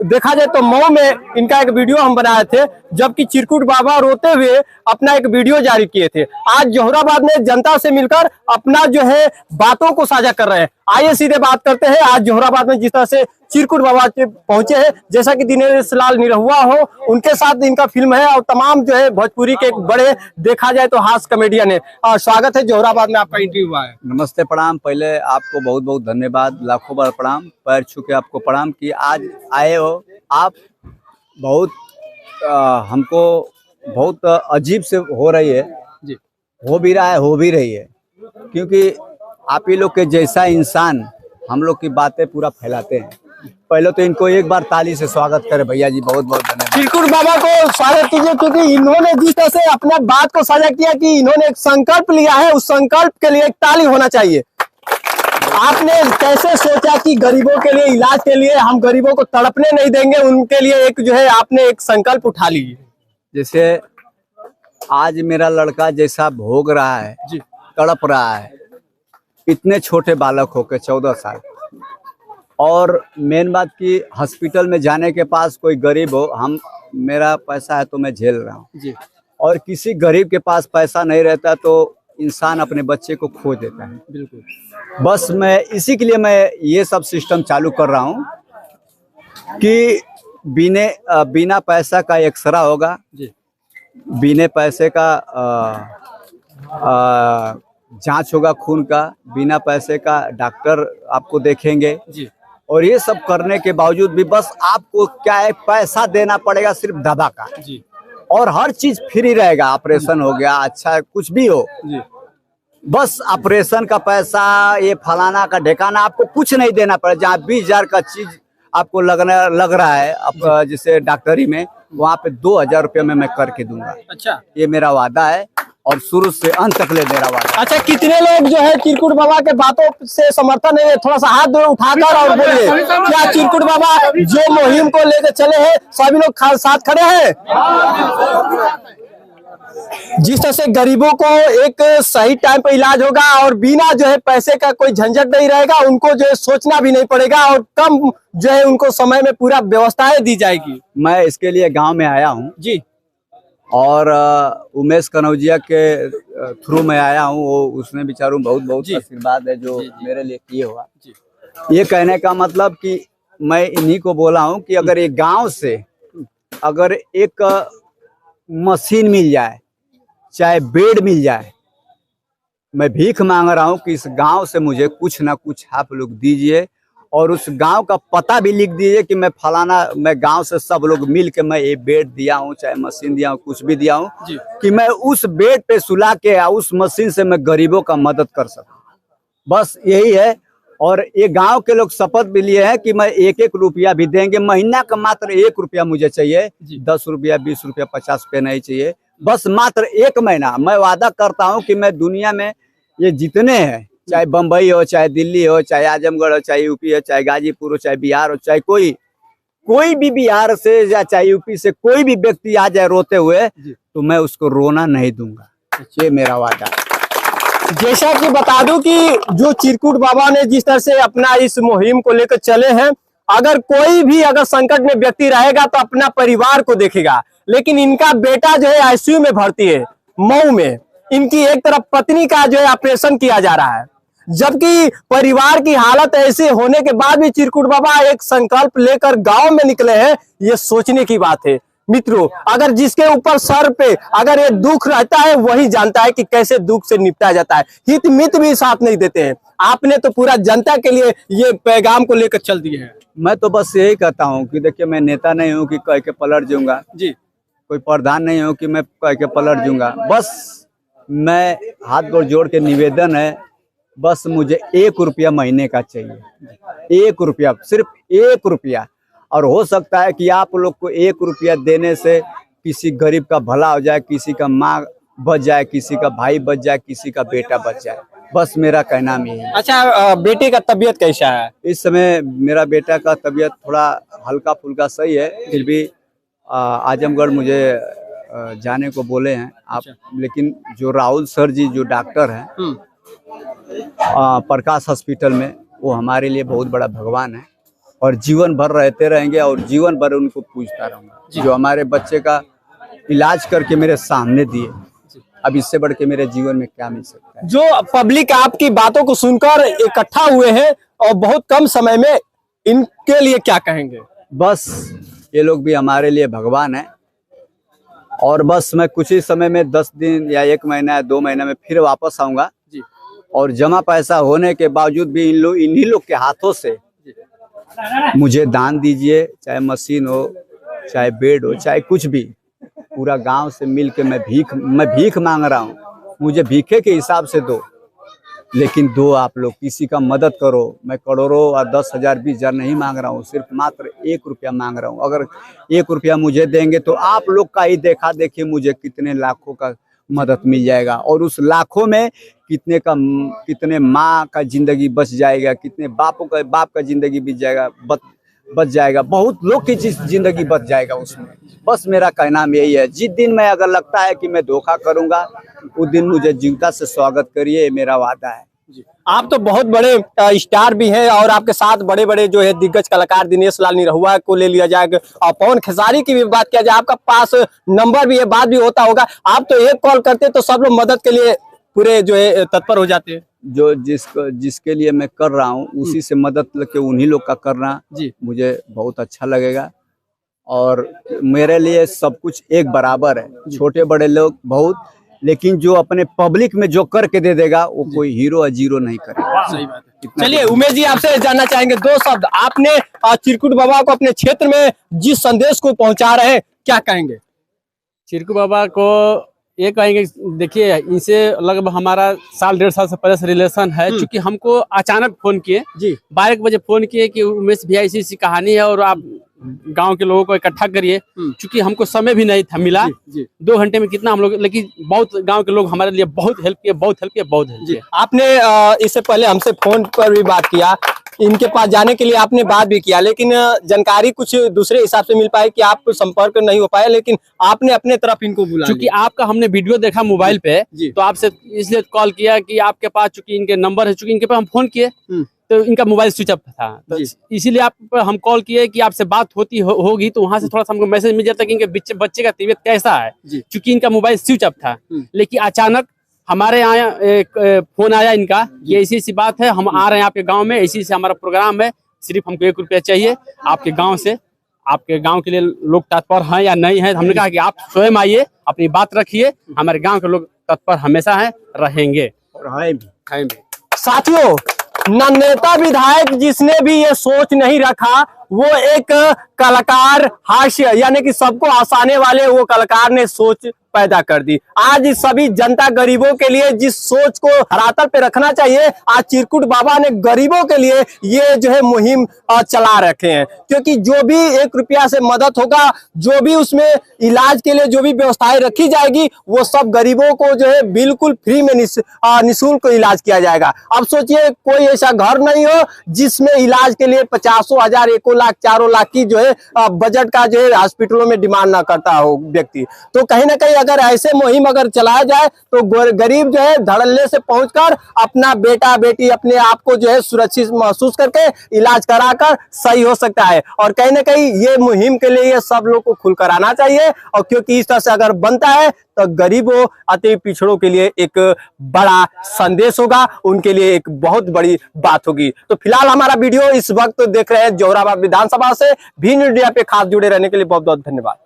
देखा जाए तो मऊ में इनका एक वीडियो हम बनाए थे, जबकि चिरकुट बाबा रोते हुए अपना एक वीडियो जारी किए थे। आज जोहराबाद में जनता से मिलकर अपना जो है बातों को साझा कर रहे हैं। आइए सीधे बात करते हैं आज जोहराबाद में जिस तरह से चिरकुट बाबा पहुंचे हैं, जैसा कि दिनेश लाल निरहुआ हो उनके साथ इनका फिल्म है और तमाम जो है भोजपुरी के एक बड़े देखा जाए तो हास्य कॉमेडियन है। स्वागत है जोहराबाद में, आपका इंटरव्यू हुआ है। नमस्ते, प्रणाम। पहले आपको बहुत बहुत धन्यवाद, लाखों बार प्रणाम, पैर छू के आपको प्रणाम कि आज आए हो आप। बहुत हमको बहुत अजीब से हो रही है जी, हो भी रहा है, हो भी रही है, क्योंकि आप ही लोग के जैसा इंसान हम लोग की बातें पूरा फैलाते हैं। पहले तो इनको एक बार ताली से स्वागत करें भैया जी, बहुत बहुत धन्यवाद। चिरकुट बाबा को स्वागत कीजिए, क्योंकि इन्होंने जिस तरह से अपना बात को साझा किया कि इन्होंने एक संकल्प लिया है, उस संकल्प के लिए एक ताली होना चाहिए। आपने कैसे सोचा कि गरीबों के लिए, इलाज के लिए, हम गरीबों को तड़पने नहीं देंगे, उनके लिए एक जो है आपने एक संकल्प उठा ली। जैसे आज मेरा लड़का जैसा भोग रहा है जी, तड़प रहा है, इतने छोटे बालक होकर 14 साल, और मेन बात की हॉस्पिटल में जाने के पास कोई गरीब हो, मेरा पैसा है तो मैं झेल रहा हूँ जी, और किसी गरीब के पास पैसा नहीं रहता तो इंसान अपने बच्चे को खो देता है। बिल्कुल। बस मैं इसी के लिए मैं ये सब सिस्टम चालू कर रहा हूँ कि बिना पैसा का एक्सरा होगा जी, बिना पैसे का जांच होगा खून का, बिना पैसे का डॉक्टर आपको देखेंगे जी, और ये सब करने के बावजूद भी बस आपको क्या है, पैसा देना पड़ेगा सिर्फ दवा का जी, और हर चीज फ्री रहेगा। ऑपरेशन हो गया, अच्छा कुछ भी हो, जी, बस ऑपरेशन का पैसा, ये फलाना का ढेकाना आपको कुछ नहीं देना पड़ेगा। जहाँ 20,000 का चीज आपको लग रहा है अब जैसे डॉक्टरी में, वहाँ पे 2,000 रुपये में मैं करके दूंगा। अच्छा, ये मेरा वादा है और शुरू से अंत तक ले मेरा वादा। अच्छा, कितने लोग जो है चिरकुट बाबा के बातों से समर्थन है? थोड़ा सा हाथ उठाकर और बोलिए, क्या चिरकुट बाबा जो मुहिम को लेकर चले हैं सभी लोग साथ खड़े हैं? जिस तरह से गरीबों को एक सही टाइम पे इलाज होगा और बिना जो है पैसे का कोई झंझट नहीं रहेगा, उनको जो है सोचना भी नहीं पड़ेगा और कम जो है उनको समय में पूरा व्यवस्थाएं दी जाएगी। मैं इसके लिए गांव में आया हूं जी, और उमेश कनौजिया के थ्रू में आया हूं। वो उसने बेचारों बहुत बहुत आशीर्वाद है जो मेरे लिए किए हुआ। ये कहने का मतलब कि मैं इन्हीं को बोला हूं कि अगर एक गांव से अगर एक मशीन मिल जाए, चाहे बेड मिल जाए, मैं भीख मांग रहा हूं कि इस गांव से मुझे कुछ ना कुछ आप लोग दीजिए और उस गांव का पता भी लिख दीजिए कि मैं फलाना, मैं गांव से सब लोग मिल के मैं ये बेड दिया हूं, चाहे मशीन दिया हूं, कुछ भी दिया हूं, कि मैं उस बेड पे सुला के उस मशीन से मैं गरीबों का मदद कर सकूं। बस यही है। और ये गांव के लोग शपथ भी लिए हैं कि मैं 1-1 रुपया भी देंगे, महीना का मात्र 1 रुपया मुझे चाहिए, 10 रुपया, 20 रुपया, 50 रुपया नहीं चाहिए, बस मात्र 1 महीना। मैं वादा करता हूं कि मैं दुनिया में ये जितने हैं, चाहे बम्बई हो, चाहे दिल्ली हो, चाहे आजमगढ़ हो, चाहे यूपी हो, चाहे गाजीपुर हो, चाहे बिहार हो, चाहे कोई भी बिहार से या चाहे यूपी से कोई भी व्यक्ति आ जाए रोते हुए, तो मैं उसको रोना नहीं दूंगा। ये मेरा वादा है। जैसा कि बता दूं कि जो चिरकुट बाबा ने जिस तरह से अपना इस मुहिम को लेकर चले हैं, अगर कोई भी अगर संकट में व्यक्ति रहेगा तो अपना परिवार को देखेगा, लेकिन इनका बेटा जो है आईसीयू में भर्ती है मऊ में। इनकी एक तरफ पत्नी का जो है ऑपरेशन किया जा रहा है, जबकि परिवार की हालत ऐसे होने के बाद भी चिरकुट बाबा एक संकल्प लेकर गांव में निकले हैं। ये सोचने की बात है मित्रों। अगर जिसके ऊपर सर पे अगर ये दुख रहता है वही जानता है कि कैसे दुख से निपटा जाता है। हित मित भी साथ नहीं देते हैं। आपने तो पूरा जनता के लिए ये पैगाम को लेकर चल दिए हैं। मैं तो बस यही कहता हूँ कि देखिए, मैं नेता नहीं हूँ कि कह के पलट जाऊंगा जी, कोई प्रधान नहीं हूँ कि मैं कह के पलट जाऊंगा। बस मैं हाथ गोड़ जोड़ के निवेदन है, बस मुझे 1 रुपया महीने का चाहिए, 1 रुपया, सिर्फ 1 रुपया। और हो सकता है कि आप लोग को 1 रुपया देने से किसी गरीब का भला हो जाए, किसी का माँ बच जाए, किसी का भाई बच जाए, किसी का बेटा बच जाए। बस मेरा कहना में है। अच्छा, बेटे का तबीयत कैसा है? इस समय मेरा बेटा का तबीयत थोड़ा हल्का फुल्का सही है, फिर भी आजमगढ़ मुझे जाने को बोले हैं आप। लेकिन जो राहुल सर जी जो डॉक्टर हैं प्रकाश हॉस्पिटल में, वो हमारे लिए बहुत बड़ा भगवान है। और जीवन भर रहते रहेंगे और जीवन भर उनको पूछता रहूंगा। जो हमारे बच्चे का इलाज करके मेरे सामने दिए, अब इससे बढ़ के मेरे जीवन में क्या मिल सकता है। जो पब्लिक आपकी बातों को सुनकर इकट्ठा हुए हैं और बहुत कम समय में, इनके लिए क्या कहेंगे? बस ये लोग भी हमारे लिए भगवान है और बस मैं कुछ ही समय में 10 दिन या 1 महीना या 2 महीने में फिर वापस आऊंगा जी। और जमा पैसा होने के बावजूद भी इन्हीं लोग के हाथों से मुझे दान दीजिए, चाहे मशीन हो, चाहे बेड हो, चाहे कुछ भी। पूरा गांव से मिल के मैं भीख मांग रहा हूँ, मुझे भीखे के हिसाब से दो, लेकिन दो आप लोग, किसी का मदद करो। मैं करोड़ों और 10,000 20,000 नहीं मांग रहा हूँ, सिर्फ मात्र 1 रुपया मांग रहा हूँ। अगर 1 रुपया मुझे देंगे तो आप लोग का ही देखा देखिए मुझे कितने लाखों का मदद मिल जाएगा और उस लाखों में कितने माँ का जिंदगी बच जाएगा, कितने बाप का जिंदगी बच जाएगा, बहुत लोग की जिंदगी बच जाएगा उसमें। बस मेरा कहना यही है, जिस दिन मैं अगर लगता है कि मैं धोखा करूंगा, उस दिन मुझे जीवता से स्वागत करिए, मेरा वादा है। आप तो बहुत बड़े स्टार भी हैं और आपके साथ बड़े बड़े जो है दिग्गज कलाकार, दिनेश लाल निरहुआ को ले लिया जाएगा और पवन खेसारी की भी बात किया जाए, आपका पास नंबर भी है, बात भी होता होगा। आप तो एक कॉल करते तो सब लोग मदद के लिए पूरे जो है तत्पर हो जाते हैं। जो जिसके लिए मैं कर रहा हूँ उसी से मदद लेके उन्हीं लोग का करना जी मुझे बहुत अच्छा लगेगा और मेरे लिए सब कुछ एक बराबर है, छोटे बड़े लोग बहुत, लेकिन जो अपने पब्लिक में जो करके दे देगा वो कोई हीरो या जीरो नहीं करेगा। सही बात है। चलिए उमेश जी, आपसे जानना चाहेंगे 2 शब्द, आपने चिरकुट बाबा को अपने क्षेत्र में जिस संदेश को पहुंचा रहे हैं, क्या कहेंगे? चिरकुट बाबा को ये कहेंगे, देखिए इनसे लगभग हमारा 1.5 साल से पहले से रिलेशन है। चूंकि हमको अचानक फोन किए जी 12 बजे फोन किए कि उमेश भैया ऐसी कहानी है और आप गांव के लोगों को इकट्ठा करिए। चूंकि हमको समय भी नहीं था मिला, 2 घंटे में कितना हम लोग, लेकिन बहुत गांव के लोग हमारे लिए बहुत हेल्प किए। आपने इससे पहले हमसे फोन पर भी बात किया, इनके पास जाने के लिए आपने बात भी किया, लेकिन जानकारी कुछ दूसरे हिसाब से मिल पाई कि आप संपर्क नहीं हो पाया, लेकिन आपने अपने तरफ इनको बुला चूंकि आपका हमने वीडियो देखा मोबाइल पे, तो आपसे इसलिए कॉल किया कि आपके पास चूंकि इनके नंबर है, चूंकि इनके पास हम फोन किए तो इनका मोबाइल स्विच ऑफ था, तो इसीलिए आप हम कॉल किए कि आपसे बात होगी तो वहां से थोड़ा सा हमको मैसेज मिल जाता कि इनके बच्चे का तबीयत कैसा है। चूंकि इनका मोबाइल स्विच ऑफ था, लेकिन अचानक हमारे यहाँ एक फोन आया इनका, ये ऐसी बात है, हम आ रहे हैं आपके गांव में, ऐसी से हमारा प्रोग्राम है, सिर्फ हमको 1 रुपया चाहिए आपके गांव से, आपके गांव के लिए लोग तत्पर हैं या नहीं है। हमने कहा कि आप स्वयं आइए, अपनी बात रखिए, हमारे गांव के लोग तत्पर हमेशा हैं, रहेंगे और हैं भी। साथियों, न नेता विधायक जिसने भी ये सोच नहीं रखा, वो एक कलाकार, हास्य यानी कि सबको हंसाने वाले वो कलाकार ने सोच पैदा कर दी। आज सभी जनता गरीबों के लिए जिस सोच को धरातल पे रखना चाहिए, आज चिरकुट बाबा ने गरीबों के लिए ये जो है मुहिम चला रखे हैं, क्योंकि जो भी 1 रुपया से मदद होगा, जो भी उसमें इलाज के लिए जो भी व्यवस्थाएं रखी जाएगी, वो सब गरीबों को जो है बिल्कुल फ्री में निःशुल्क इलाज किया जाएगा। अब सोचिए कोई ऐसा घर नहीं हो जिसमें इलाज के लिए 50,000, 1 लाख, 4 लाख की जो है बजट का जो है हॉस्पिटलों में डिमांड ना करता हो व्यक्ति। तो कहीं ना कहीं अगर ऐसे मुहिम अगर चलाया जाए तो गरीब जो है धड़ल्ले से पहुंचकर अपना बेटा बेटी अपने आप को जो है सुरक्षित महसूस करके इलाज कराकर सही हो सकता है। और कहीं ना कहीं ये मुहिम के लिए ये सब लोग को खुलकर आना चाहिए, और क्योंकि इस तरह से अगर बनता है तो गरीबों अति पिछड़ों के लिए एक बड़ा संदेश होगा, उनके लिए एक बहुत बड़ी बात होगी। तो फिलहाल हमारा वीडियो इस वक्त देख रहे हैं जोराबाद विधानसभा से। भी मीडिया पे खास जुड़े रहने के लिए बहुत बहुत धन्यवाद।